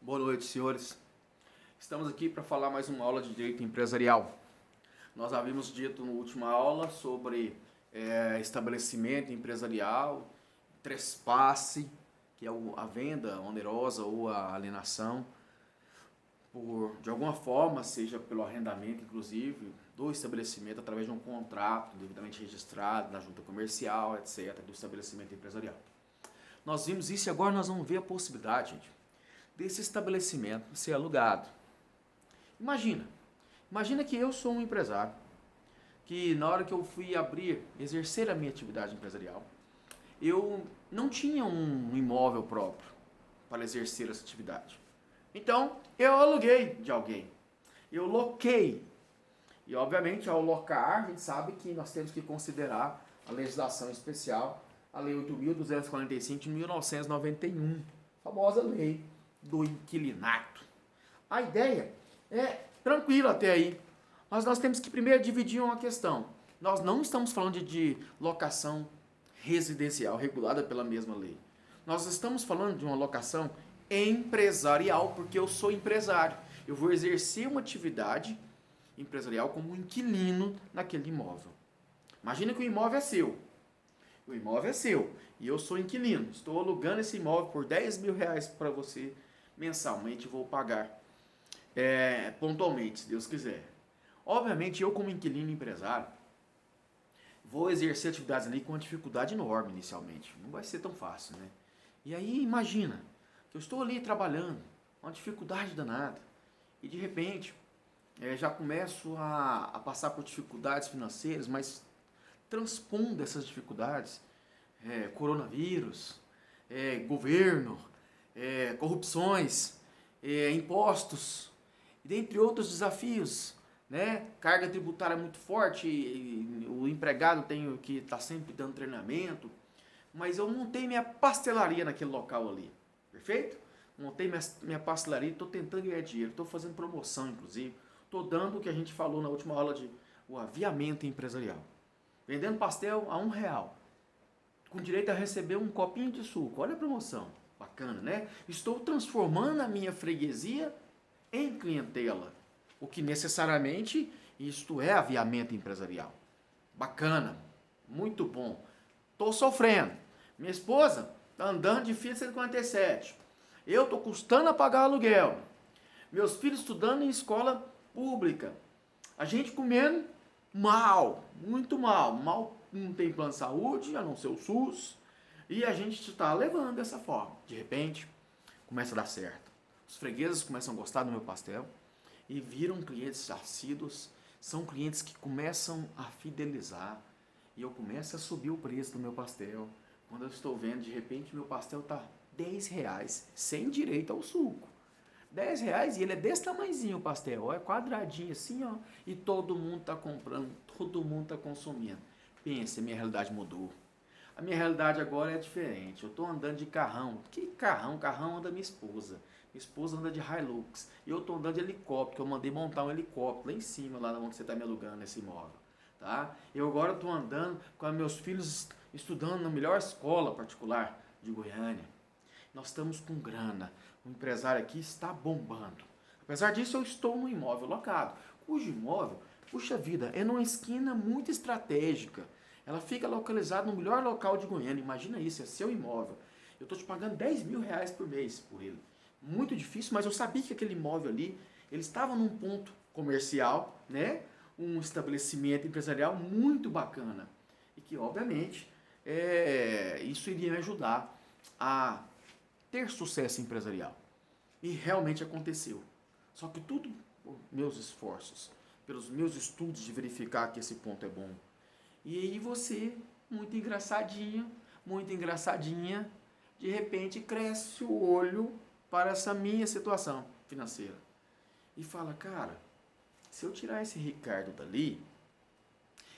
Boa noite, senhores. Estamos aqui para falar mais uma aula de direito empresarial. Nós havíamos dito na última aula sobre estabelecimento empresarial, trespasse, que é a venda onerosa ou a alienação, de alguma forma, seja pelo arrendamento, inclusive, do estabelecimento através de um contrato devidamente registrado na junta comercial, etc., do estabelecimento empresarial. Nós vimos isso e agora nós vamos ver a possibilidade, gente, desse estabelecimento ser alugado. Imagina que eu sou um empresário, que na hora que eu fui exercer a minha atividade empresarial, eu não tinha um imóvel próprio para exercer essa atividade. Então, eu aluguei de alguém, eu loquei. E obviamente, ao locar, a gente sabe que nós temos que considerar a legislação especial, a Lei 8.245 de 1991, a famosa lei do inquilinato. A ideia é tranquila até aí, mas nós temos que primeiro dividir uma questão. Nós não estamos falando de locação residencial regulada pela mesma lei. Nós estamos falando de uma locação empresarial, porque eu sou empresário. Eu vou exercer uma atividade empresarial como inquilino naquele imóvel. Imagina que o imóvel é seu. O imóvel é seu e eu sou inquilino. Estou alugando esse imóvel por R$10.000 para você mensalmente, vou pagar pontualmente, se Deus quiser. Obviamente, eu como inquilino empresário, vou exercer atividades ali com uma dificuldade enorme inicialmente. Não vai ser tão fácil, né? E aí, imagina que eu estou ali trabalhando, uma dificuldade danada, e de repente, já começo a passar por dificuldades financeiras, mas transpondo essas dificuldades, coronavírus, governo, corrupções, impostos, dentre outros desafios, né? Carga tributária muito forte, e o empregado tem que estar sempre dando treinamento, mas eu montei minha pastelaria naquele local ali, perfeito? Montei minha pastelaria, estou tentando ganhar dinheiro, estou fazendo promoção inclusive, estou dando o que a gente falou na última aula de o aviamento empresarial. Vendendo pastel a R$1, com direito a receber um copinho de suco. Olha a promoção, bacana, né? Estou transformando a minha freguesia em clientela, o que necessariamente isto é aviamento empresarial. Bacana, muito bom. Estou sofrendo. Minha esposa está andando de Fiat 147. Eu estou custando a pagar aluguel. Meus filhos estudando em escola pública. A gente comendo mal, muito mal. Mal não tem plano de saúde, a não ser o SUS. E a gente está levando dessa forma. De repente, começa a dar certo. Os fregueses começam a gostar do meu pastel e viram clientes assíduos. São clientes que começam a fidelizar. E eu começo a subir o preço do meu pastel. Quando eu estou vendo, de repente, meu pastel está R$10, sem direito ao suco. R$10 e ele é desse tamanhozinho o pastel, é quadradinho assim, ó, e todo mundo está comprando, todo mundo está consumindo. Pensa, minha realidade mudou. A minha realidade agora é diferente. Eu estou andando de carrão. Que carrão? Carrão anda minha esposa. Minha esposa anda de Hilux. E eu estou andando de helicóptero, eu mandei montar um helicóptero lá em cima, lá onde você está me alugando esse imóvel. Tá? Eu agora estou andando com meus filhos estudando na melhor escola particular de Goiânia. Nós estamos com grana. O empresário aqui está bombando. Apesar disso, eu estou num imóvel locado, cujo imóvel, puxa vida, é numa esquina muito estratégica. Ela fica localizada no melhor local de Goiânia. Imagina isso, é seu imóvel. Eu estou te pagando R$10.000 por mês por ele. Muito difícil, mas eu sabia que aquele imóvel ali, ele estava num ponto comercial, né? Um estabelecimento empresarial muito bacana. E que, obviamente, isso iria me ajudar a ter sucesso empresarial. E realmente aconteceu. Só que tudo por meus esforços, pelos meus estudos de verificar que esse ponto é bom. E aí você, muito engraçadinha, de repente cresce o olho para essa minha situação financeira. E fala, cara, se eu tirar esse Ricardo dali,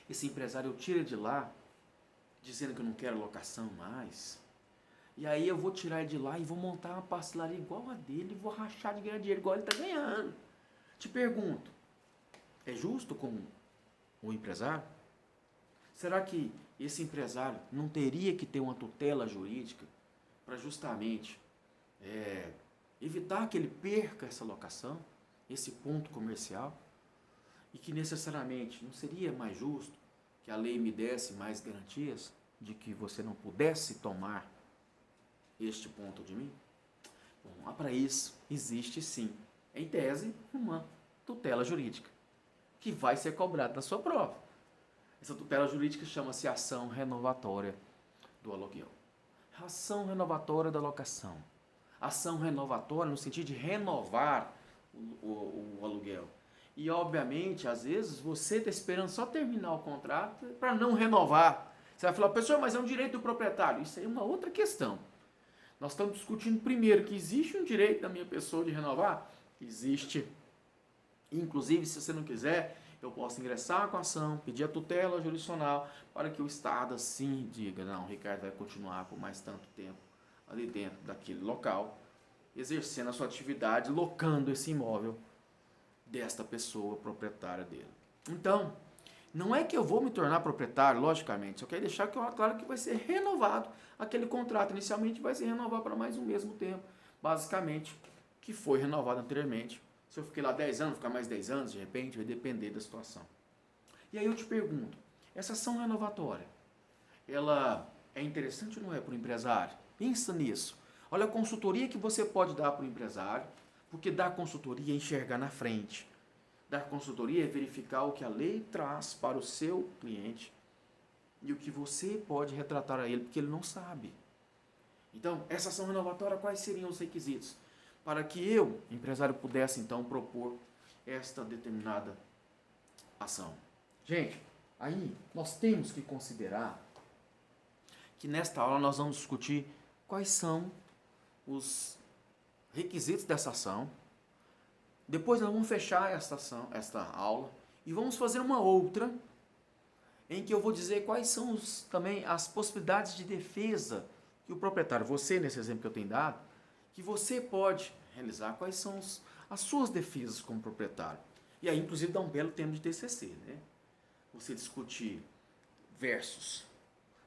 esse empresário eu tiro de lá, dizendo que eu não quero locação mais, e aí eu vou tirar ele de lá e vou montar uma pastelaria igual a dele e vou rachar de ganhar dinheiro igual ele está ganhando. Te pergunto, é justo com o empresário? Será que esse empresário não teria que ter uma tutela jurídica para justamente evitar que ele perca essa locação, esse ponto comercial, e que necessariamente não seria mais justo que a lei me desse mais garantias de que você não pudesse tomar este ponto de mim? Bom, para isso existe sim, em tese, uma tutela jurídica que vai ser cobrada na sua prova. Essa tutela jurídica chama-se ação renovatória do aluguel. Ação renovatória da locação. Ação renovatória no sentido de renovar o aluguel. E, obviamente, às vezes, você está esperando só terminar o contrato para não renovar. Você vai falar, pessoal, mas é um direito do proprietário. Isso aí é uma outra questão. Nós estamos discutindo primeiro que existe um direito da minha pessoa de renovar. Existe. Inclusive, se você não quiser, eu posso ingressar com a ação, pedir a tutela jurisdicional para que o Estado assim diga, não, o Ricardo vai continuar por mais tanto tempo ali dentro daquele local, exercendo a sua atividade, locando esse imóvel desta pessoa proprietária dele. Então, não é que eu vou me tornar proprietário, logicamente, só quero deixar claro que vai ser renovado aquele contrato. Inicialmente vai se renovar para mais um mesmo tempo, basicamente, que foi renovado anteriormente. Se eu fiquei lá 10 anos, ficar mais 10 anos, de repente, vai depender da situação. E aí eu te pergunto, essa ação renovatória, ela é interessante ou não é para o empresário? Pensa nisso. Olha a consultoria que você pode dar para o empresário, porque dar consultoria é enxergar na frente. Dar consultoria é verificar o que a lei traz para o seu cliente e o que você pode retratar a ele, porque ele não sabe. Então, essa ação renovatória, quais seriam os requisitos? Para que eu, empresário, pudesse então propor esta determinada ação. Gente, aí nós temos que considerar que nesta aula nós vamos discutir quais são os requisitos dessa ação. Depois nós vamos fechar esta aula e vamos fazer uma outra em que eu vou dizer quais são também as possibilidades de defesa que o proprietário, você nesse exemplo que eu tenho dado, que você pode realizar, quais são as suas defesas como proprietário. E aí, inclusive, dá um belo tema de TCC, né? Você discutir versus,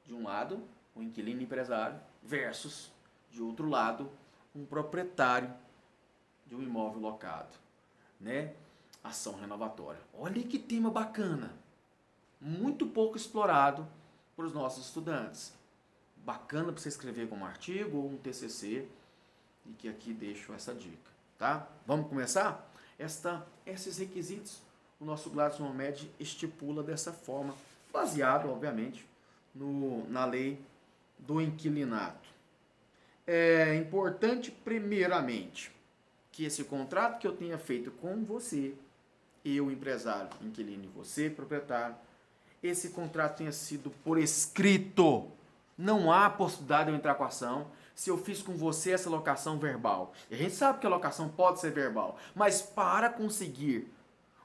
de um lado, o inquilino empresário, versus, de outro lado, um proprietário de um imóvel locado, né? Ação renovatória. Olha que tema bacana, muito pouco explorado para os nossos estudantes. Bacana para você escrever como artigo ou um TCC, e que aqui deixo essa dica, tá? Vamos começar? Esses requisitos, o nosso Gladson Mohamed estipula dessa forma, baseado, obviamente, na lei do inquilinato. É importante, primeiramente, que esse contrato que eu tenha feito com você, eu, empresário, inquilino, e você, proprietário, esse contrato tenha sido por escrito. Não há possibilidade de eu entrar com a ação se eu fiz com você essa locação verbal. E a gente sabe que a locação pode ser verbal, mas para conseguir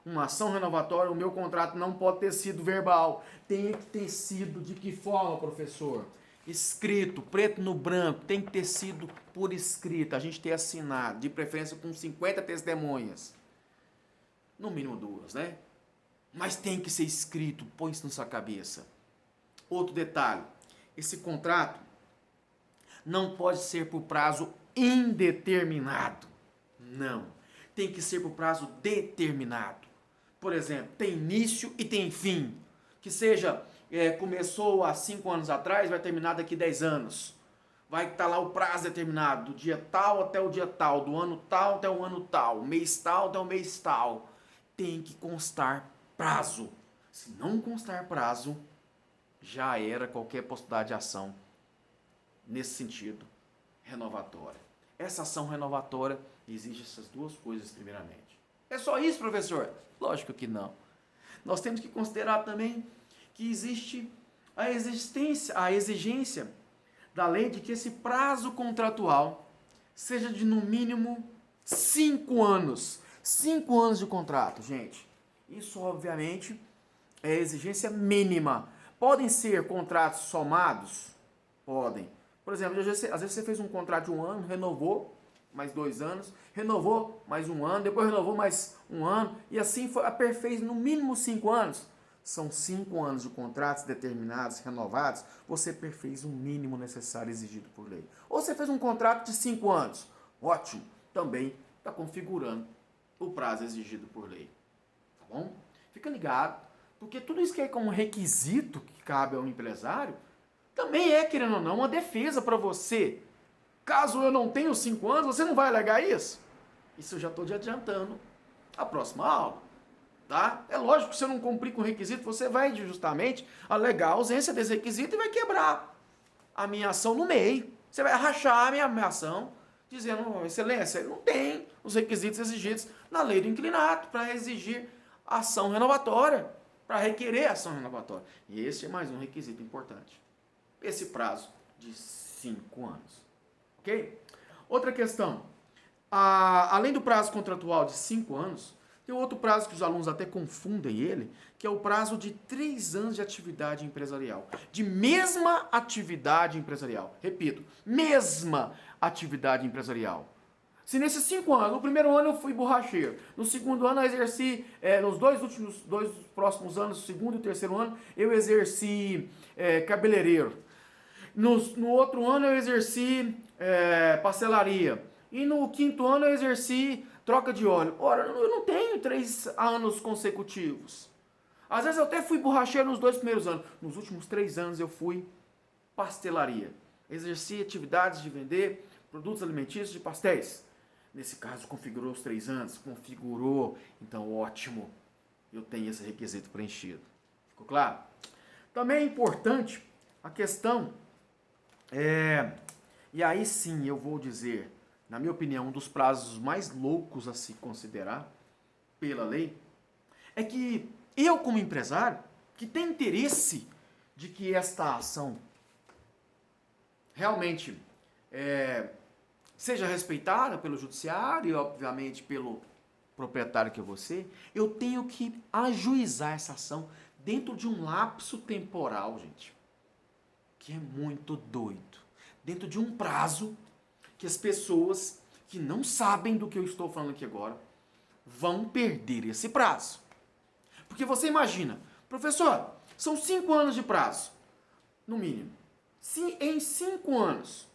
uma ação renovatória, o meu contrato não pode ter sido verbal. Tem que ter sido de que forma, professor? Escrito, preto no branco, tem que ter sido por escrito. A gente tem assinado, de preferência com 50 testemunhas. No mínimo 2, né? Mas tem que ser escrito, põe isso na sua cabeça. Outro detalhe, esse contrato não pode ser por prazo indeterminado. Não. Tem que ser por prazo determinado. Por exemplo, tem início e tem fim. Que seja, começou há 5 anos atrás, vai terminar daqui 10 anos. Vai estar lá o prazo determinado, do dia tal até o dia tal, do ano tal até o ano tal, mês tal até o mês tal. Tem que constar prazo. Se não constar prazo, já era qualquer possibilidade de ação nesse sentido renovatória. Essa ação renovatória exige essas duas coisas primeiramente. É só isso, professor? Lógico que não. Nós temos que considerar também que existe a exigência da lei de que esse prazo contratual seja de no mínimo 5 anos. 5 anos de contrato, gente. Isso, obviamente, é exigência mínima. Podem ser contratos somados? Podem. Por exemplo, às vezes você fez um contrato de 1 ano, renovou mais 2 anos, renovou mais 1 ano, depois renovou mais 1 ano, e assim fez no mínimo 5 anos. São 5 anos de contratos determinados, renovados, você perfez o mínimo necessário exigido por lei. Ou você fez um contrato de 5 anos, ótimo, também está configurando o prazo exigido por lei. Tá bom? Fica ligado, porque tudo isso que é como requisito que cabe ao empresário, também é, querendo ou não, uma defesa para você. Caso eu não tenha os 5 anos, você não vai alegar isso? Isso eu já estou te adiantando a próxima aula. Tá? É lógico que se eu não cumprir com o requisito, você vai justamente alegar a ausência desse requisito e vai quebrar a minha ação no meio. Você vai rachar a minha ação, dizendo, excelência, ele não tem os requisitos exigidos na lei do inclinato para exigir ação renovatória, para requerer ação renovatória. E esse é mais um requisito importante. Esse prazo de 5 anos. Ok? Outra questão. Além do prazo contratual de 5 anos, tem outro prazo que os alunos até confundem ele, que é o prazo de 3 anos de atividade empresarial. De mesma atividade empresarial. Repito, mesma atividade empresarial. Se nesses 5 anos, no primeiro ano eu fui borracheiro, no segundo ano eu exerci, nos dois próximos anos, no segundo e terceiro ano, eu exerci cabeleireiro. No outro ano eu exerci pastelaria. E no 5º ano eu exerci troca de óleo. Ora, eu não tenho 3 anos consecutivos. Às vezes eu até fui borracheiro nos 2 primeiros anos. Nos últimos 3 anos eu fui pastelaria. Exerci atividades de vender produtos alimentícios de pastéis. Nesse caso, configurou os 3 anos. Configurou. Então, ótimo. Eu tenho esse requisito preenchido. Ficou claro? Também é importante a questão... E aí sim eu vou dizer, na minha opinião, um dos prazos mais loucos a se considerar pela lei, é que eu, como empresário, que tem interesse de que esta ação realmente seja respeitada pelo judiciário e, obviamente, pelo proprietário que é você, eu tenho que ajuizar essa ação dentro de um lapso temporal, gente, que é muito doido. Dentro de um prazo que as pessoas que não sabem do que eu estou falando aqui agora vão perder esse prazo. Porque você imagina, professor, são 5 anos de prazo, no mínimo. Se em 5 anos,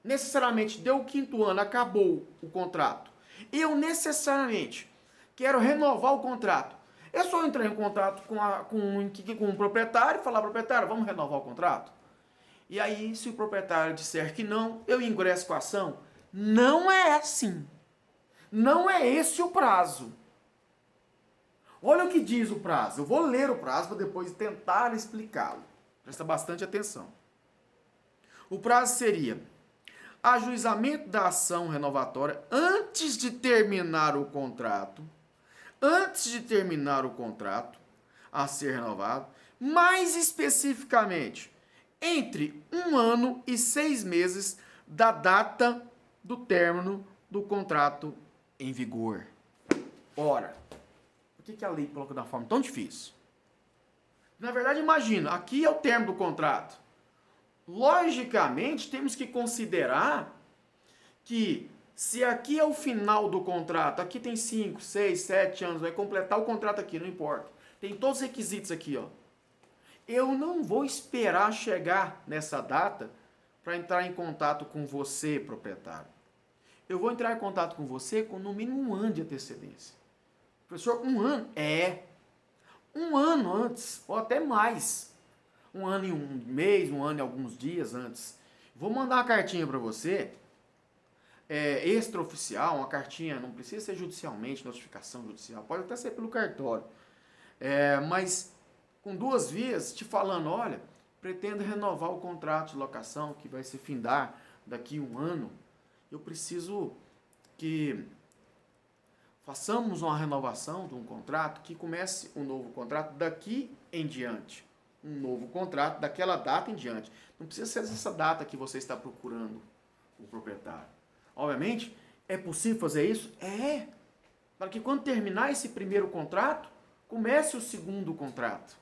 necessariamente deu o 5º ano, acabou o contrato, eu necessariamente quero renovar o contrato, é só entrar em contato com o proprietário e falar, proprietário, vamos renovar o contrato? E aí, se o proprietário disser que não, eu ingresso com a ação. Não é assim. Não é esse o prazo. Olha o que diz o prazo. Eu vou ler o prazo para depois tentar explicá-lo. Presta bastante atenção. O prazo seria ajuizamento da ação renovatória antes de terminar o contrato. Antes de terminar o contrato a ser renovado. Mais especificamente, entre 1 ano e 6 meses da data do término do contrato em vigor. Ora, por que a lei coloca de uma forma tão difícil? Na verdade, imagina, aqui é o término do contrato. Logicamente, temos que considerar que se aqui é o final do contrato, aqui tem 5, 6, 7 anos, vai completar o contrato aqui, não importa. Tem todos os requisitos aqui, ó. Eu não vou esperar chegar nessa data para entrar em contato com você, proprietário. Eu vou entrar em contato com você com no mínimo 1 ano de antecedência. Professor, 1 ano? 1 ano antes, ou até mais. 1 ano e 1 mês, 1 ano e alguns dias antes. Vou mandar uma cartinha para você, extraoficial, uma cartinha, não precisa ser judicialmente, notificação judicial, pode até ser pelo cartório. Mas com 2 vias, te falando, olha, pretendo renovar o contrato de locação que vai se findar daqui a 1 ano. Eu preciso que façamos uma renovação de um contrato, que comece um novo contrato daqui em diante. Um novo contrato daquela data em diante. Não precisa ser essa data que você está procurando o proprietário. Obviamente, é possível fazer isso? Para que quando terminar esse primeiro contrato, comece o segundo contrato.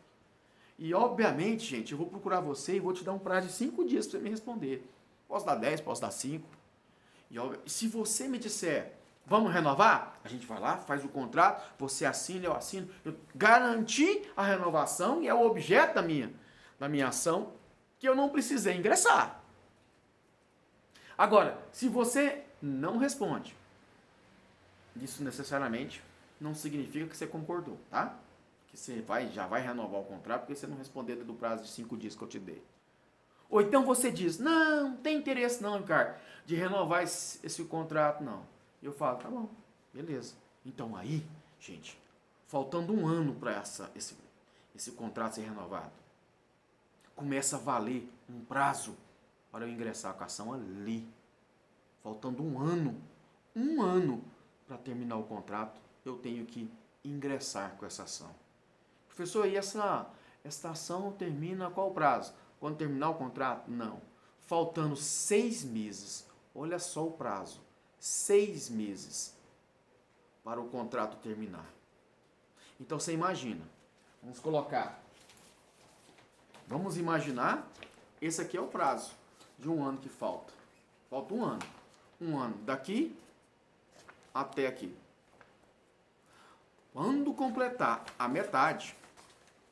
E, obviamente, gente, eu vou procurar você e vou te dar um prazo de 5 dias para você me responder. Posso dar 10, posso dar 5. E se você me disser, vamos renovar? A gente vai lá, faz o contrato, você assina, eu assino. Eu garanti a renovação e é o objeto da minha ação que eu não precisei ingressar. Agora, se você não responde, isso necessariamente não significa que você concordou, tá? Que você já vai renovar o contrato porque você não responder dentro do prazo de 5 dias que eu te dei. Ou então você diz, não tem interesse não, Ricardo, de renovar esse contrato, não. E eu falo, tá bom, beleza. Então aí, gente, faltando um ano para esse contrato ser renovado, começa a valer um prazo para eu ingressar com a ação ali. Faltando um ano para terminar o contrato, eu tenho que ingressar com essa ação. Professor, e essa ação termina qual prazo? Quando terminar o contrato? Não. Faltando 6 meses. Olha só o prazo. 6 meses para o contrato terminar. Então você imagina. Vamos imaginar, esse aqui é o prazo de um ano que falta. Falta um ano. Um ano daqui até aqui. Quando completar a metade,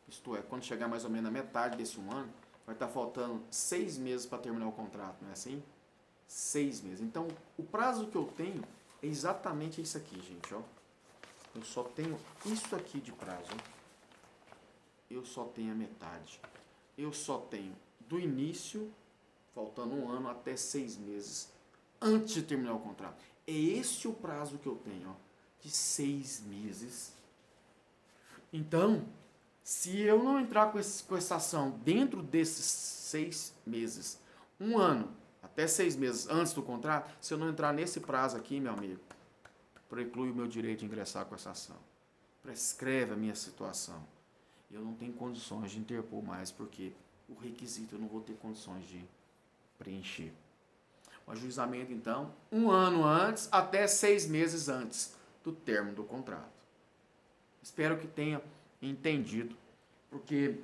isto é, quando chegar mais ou menos na metade desse um ano, vai estar faltando 6 meses para terminar o contrato, não é assim? 6 meses. Então, o prazo que eu tenho é exatamente isso aqui, gente, ó. Eu só tenho isso aqui de prazo, ó. Eu só tenho a metade. Eu só tenho do início, faltando um ano, até 6 meses antes de terminar o contrato. É esse o prazo que eu tenho, ó, de 6 meses. Então, se eu não entrar com essa ação dentro desses 6 meses, um ano, até 6 meses antes do contrato, se eu não entrar nesse prazo aqui, meu amigo, preclui o meu direito de ingressar com essa ação. Prescreve a minha situação. Eu não tenho condições de interpor mais, porque o requisito eu não vou ter condições de preencher. O ajuizamento, então, um ano antes, até 6 meses antes do término do contrato. Espero que tenha entendido, porque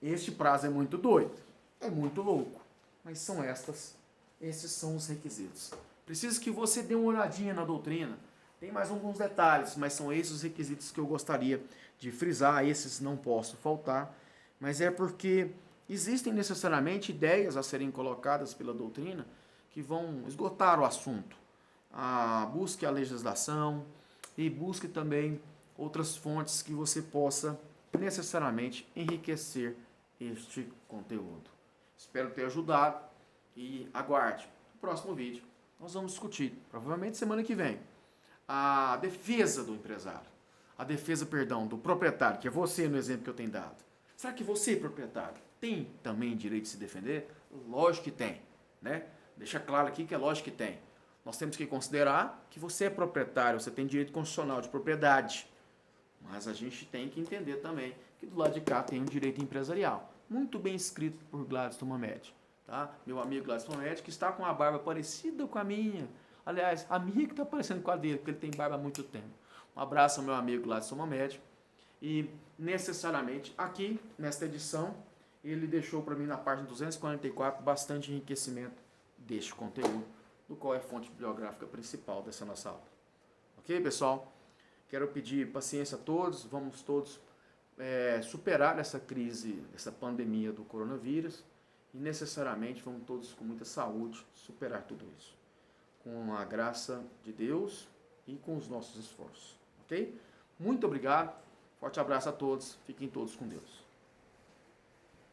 este prazo é muito doido, é muito louco, mas esses são os requisitos. Preciso que você dê uma olhadinha na doutrina, tem mais alguns detalhes, mas são esses os requisitos que eu gostaria de frisar, esses não posso faltar, mas é porque existem necessariamente ideias a serem colocadas pela doutrina que vão esgotar o assunto. Busque a legislação e busque também outras fontes que você possa necessariamente enriquecer este conteúdo. Espero ter ajudado e aguarde o próximo vídeo. Nós vamos discutir, provavelmente semana que vem, a defesa do empresário. A defesa, perdão, do proprietário, que é você no exemplo que eu tenho dado. Será que você, proprietário, tem também direito de se defender? Lógico que tem, né? Deixa claro aqui que é lógico que tem. Nós temos que considerar que você é proprietário, você tem direito constitucional de propriedade. Mas a gente tem que entender também que do lado de cá tem um direito empresarial. Muito bem escrito por Gladstone Mamed. Tá? Meu amigo Gladstone Mamed, que está com uma barba parecida com a minha. Aliás, a minha que está parecendo com a dele, porque ele tem barba há muito tempo. Um abraço ao meu amigo Gladstone Mamed. E necessariamente aqui, nesta edição, ele deixou para mim na página 244 bastante enriquecimento deste conteúdo, do qual é a fonte bibliográfica principal dessa nossa aula. Ok, pessoal? Quero pedir paciência a todos, vamos todos superar essa crise, essa pandemia do coronavírus e necessariamente vamos todos com muita saúde superar tudo isso, com a graça de Deus e com os nossos esforços, ok? Muito obrigado, forte abraço a todos, fiquem todos com Deus.